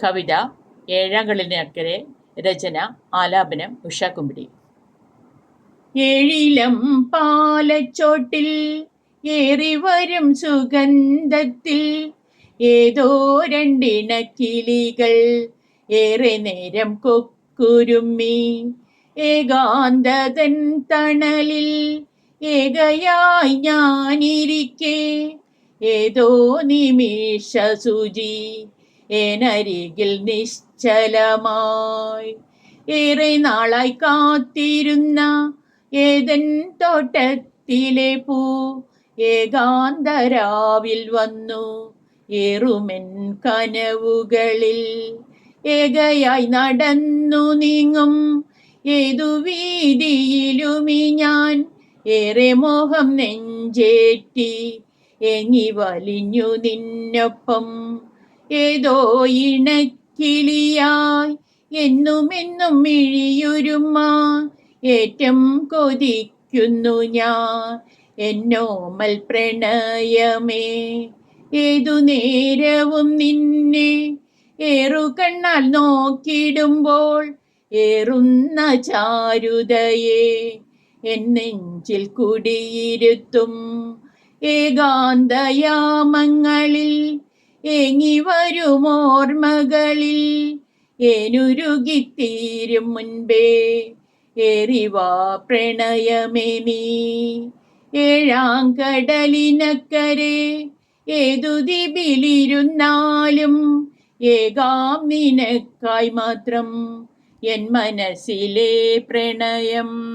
കവിത ഏഴാങ്കലിനക്കരെ. രചന ആലാപനം ഉഷാകുമ്പിടി. ഏഴിലം പാലച്ചോട്ടിൽ ഏറിവരും സുഗന്ധത്തിൽ ഏതോ രണ്ടിണക്കിളികൾ ഏറെ നേരം കൊക്കുരുമ്മി. ഏകാന്തതൻ തണലിൽ ഏകയായി ഞാനിരിക്കെ ഏതോ നിമിഷ സൂചി എന്നരികിൽ നിശ്ചലമായി. ഏറെ നാളായി കാത്തിരുന്ന ഏതൻ തോട്ടത്തിലെ പൂ ഏകാന്തരാവിൽ വന്നു ഏറുമെൻ കനവുകളിൽ. ഏകയായി നടന്നു നീങ്ങും ഏതു വീതിയിലുമീ ഞാൻ ഏറെ മോഹം നെഞ്ചേറ്റി ഏങ്ങി വലിഞ്ഞു നിന്നൊപ്പം. ഏതോ ഇണക്കിളിയായി എന്നുമെന്നും മിഴിയുരുമ്മ ഏറ്റം കൊതിക്കുന്നു ഞാൻ എന്നോമൽ പ്രണയമേ. ഏതു നേരവും നിന്നെ ഏറുകണ്ണാൽ നോക്കിടുമ്പോൾ ഏറുന്ന ചാരുതയെ എൻ നെഞ്ചിൽ കുടിയിരുത്തും. ഏകാന്തയാമങ്ങളിൽ ഏങ്ങി വരുമോർമകളിൽ ഏനുരുകിത്തീരും മുൻപേ ഏറിവാ പ്രണയമേ നീ. ഏഴാങ്കടലിനക്കരെ ഏതു ദ്വീപിലിരുന്നാലും ഏകാം നിനക്കായി മാത്രം എൻ മനസ്സിലെ പ്രണയം.